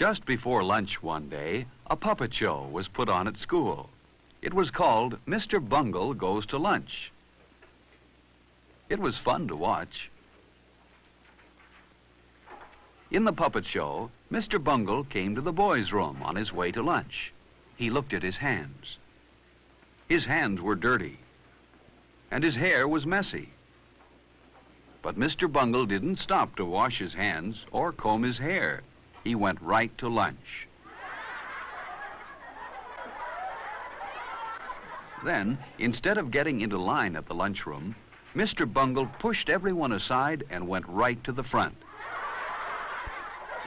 Just before lunch one day, a puppet show was put on at school. It was called Mr. Bungle Goes to Lunch. It was fun to watch. In the puppet show, Mr. Bungle came to the boys' room on his way to lunch. He looked at his hands. His hands were dirty, and his hair was messy. But Mr. Bungle didn't stop to wash his hands or comb his hair. He went right to lunch. Then, instead of getting into line at the lunchroom, Mr. Bungle pushed everyone aside and went right to the front.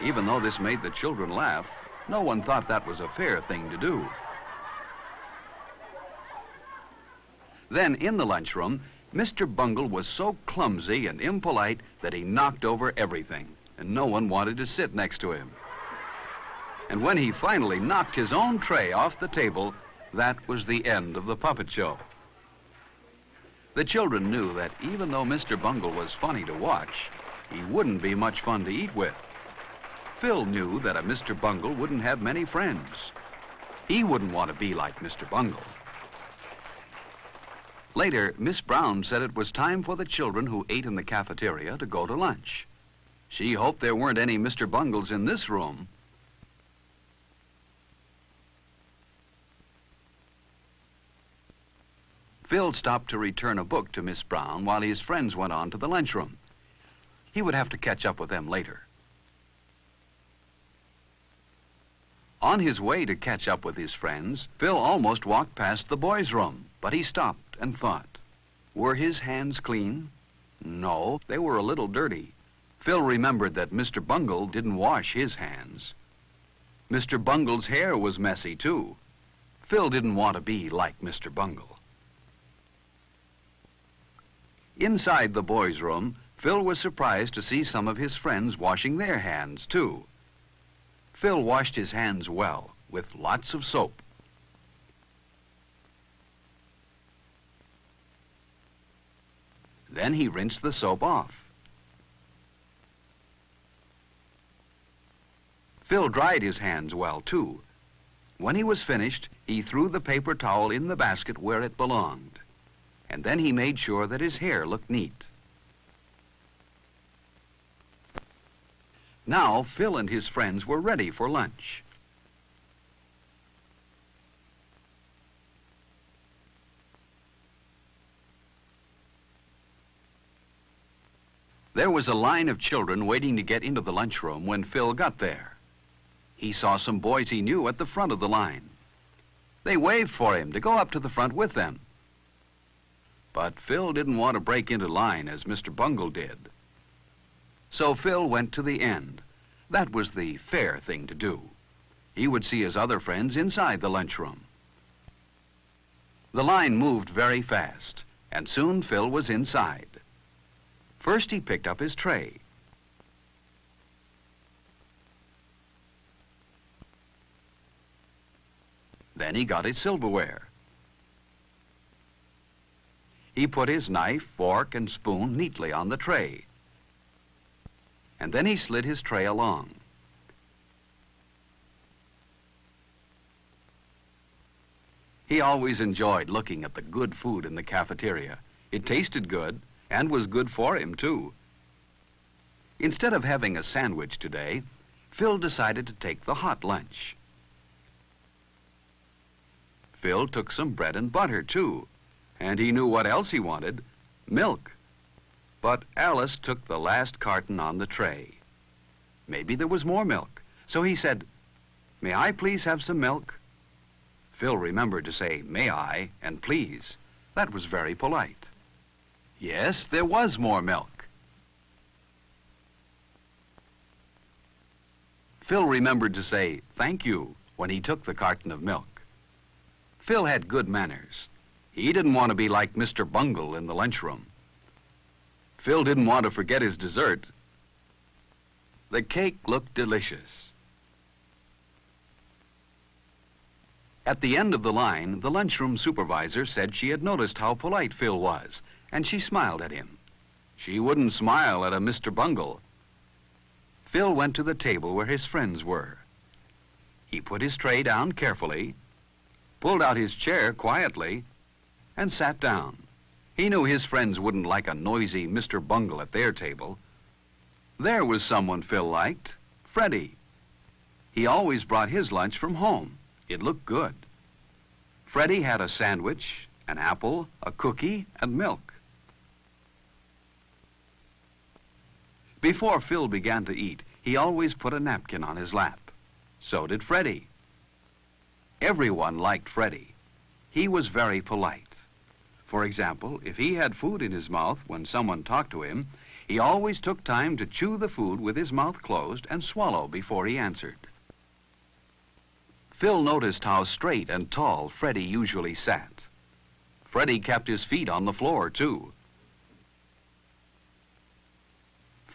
Even though this made the children laugh, no one thought that was a fair thing to do. Then, in the lunchroom, Mr. Bungle was so clumsy and impolite that he knocked over everything, and no one wanted to sit next to him. And when he finally knocked his own tray off the table, that was the end of the puppet show. The children knew that even though Mr. Bungle was funny to watch, he wouldn't be much fun to eat with. Phil knew that a Mr. Bungle wouldn't have many friends. He wouldn't want to be like Mr. Bungle. Later, Miss Brown said it was time for the children who ate in the cafeteria to go to lunch. She hoped there weren't any Mr. Bungles in this room. Phil stopped to return a book to Miss Brown while his friends went on to the lunchroom. He would have to catch up with them later. On his way to catch up with his friends, Phil almost walked past the boys' room, but he stopped and thought. Were his hands clean? No, they were a little dirty. Phil remembered that Mr. Bungle didn't wash his hands. Mr. Bungle's hair was messy, too. Phil didn't want to be like Mr. Bungle. Inside the boys' room, Phil was surprised to see some of his friends washing their hands, too. Phil washed his hands well, with lots of soap. Then he rinsed the soap off. Phil dried his hands well, too. When he was finished, he threw the paper towel in the basket where it belonged. And then he made sure that his hair looked neat. Now, Phil and his friends were ready for lunch. There was a line of children waiting to get into the lunchroom when Phil got there. He saw some boys he knew at the front of the line. They waved for him to go up to the front with them. But Phil didn't want to break into line as Mr. Bungle did. So Phil went to the end. That was the fair thing to do. He would see his other friends inside the lunchroom. The line moved very fast, and soon Phil was inside. First, he picked up his tray. Then he got his silverware. He put his knife, fork, and spoon neatly on the tray. And then he slid his tray along. He always enjoyed looking at the good food in the cafeteria. It tasted good and was good for him, too. Instead of having a sandwich today, Phil decided to take the hot lunch. Phil took some bread and butter, too, and he knew what else he wanted, milk. But Alice took the last carton on the tray. Maybe there was more milk, so he said, "May I please have some milk?" Phil remembered to say, "May I?" and "please." That was very polite. Yes, there was more milk. Phil remembered to say, "Thank you," when he took the carton of milk. Phil had good manners. He didn't want to be like Mr. Bungle in the lunchroom. Phil didn't want to forget his dessert. The cake looked delicious. At the end of the line, the lunchroom supervisor said she had noticed how polite Phil was, and she smiled at him. She wouldn't smile at a Mr. Bungle. Phil went to the table where his friends were. He put his tray down carefully, pulled out his chair quietly, and sat down. He knew his friends wouldn't like a noisy Mr. Bungle at their table. There was someone Phil liked, Freddie. He always brought his lunch from home. It looked good. Freddie had a sandwich, an apple, a cookie, and milk. Before Phil began to eat, he always put a napkin on his lap. So did Freddie. Everyone liked Freddie. He was very polite. For example, if he had food in his mouth when someone talked to him, he always took time to chew the food with his mouth closed and swallow before he answered. Phil noticed how straight and tall Freddie usually sat. Freddie kept his feet on the floor, too.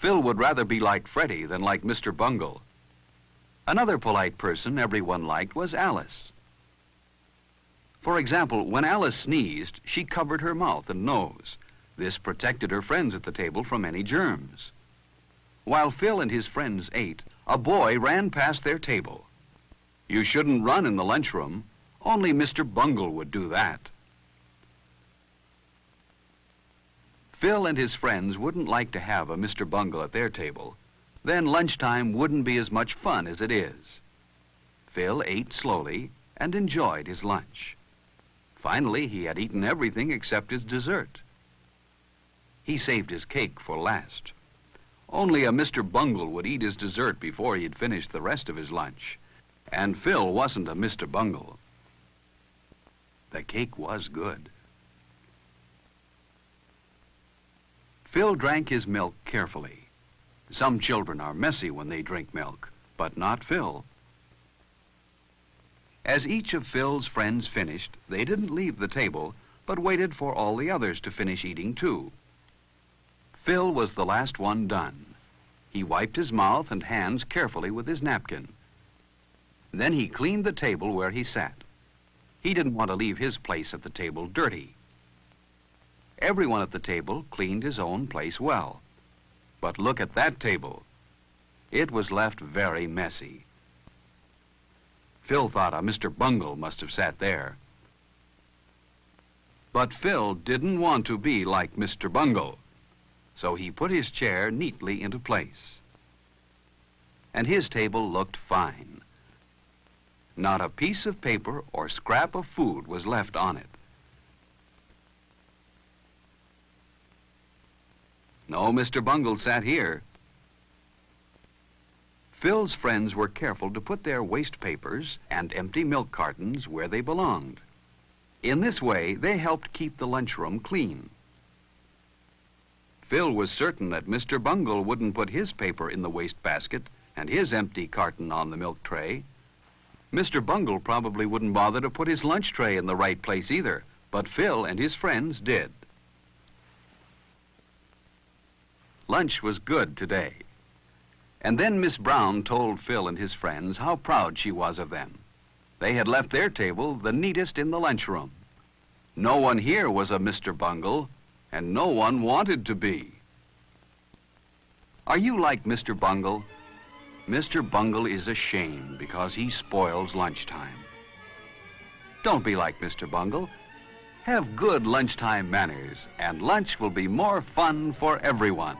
Phil would rather be like Freddie than like Mr. Bungle. Another polite person everyone liked was Alice. For example, when Alice sneezed, she covered her mouth and nose. This protected her friends at the table from any germs. While Phil and his friends ate, a boy ran past their table. You shouldn't run in the lunchroom. Only Mr. Bungle would do that. Phil and his friends wouldn't like to have a Mr. Bungle at their table. Then lunchtime wouldn't be as much fun as it is. Phil ate slowly and enjoyed his lunch. Finally, he had eaten everything except his dessert. He saved his cake for last. Only a Mr. Bungle would eat his dessert before he'd finished the rest of his lunch. And Phil wasn't a Mr. Bungle. The cake was good. Phil drank his milk carefully. Some children are messy when they drink milk, but not Phil. As each of Phil's friends finished, they didn't leave the table, but waited for all the others to finish eating too. Phil was the last one done. He wiped his mouth and hands carefully with his napkin. Then he cleaned the table where he sat. He didn't want to leave his place at the table dirty. Everyone at the table cleaned his own place well. But look at that table. It was left very messy. Phil thought a Mr. Bungle must have sat there. But Phil didn't want to be like Mr. Bungle, so he put his chair neatly into place. And his table looked fine. Not a piece of paper or scrap of food was left on it. No Mr. Bungle sat here. Phil's friends were careful to put their waste papers and empty milk cartons where they belonged. In this way, they helped keep the lunchroom clean. Phil was certain that Mr. Bungle wouldn't put his paper in the waste basket and his empty carton on the milk tray. Mr. Bungle probably wouldn't bother to put his lunch tray in the right place either, but Phil and his friends did. Lunch was good today. And then Miss Brown told Phil and his friends how proud she was of them. They had left their table the neatest in the lunchroom. No one here was a Mr. Bungle, and no one wanted to be. Are you like Mr. Bungle? Mr. Bungle is a shame because he spoils lunchtime. Don't be like Mr. Bungle. Have good lunchtime manners, and lunch will be more fun for everyone.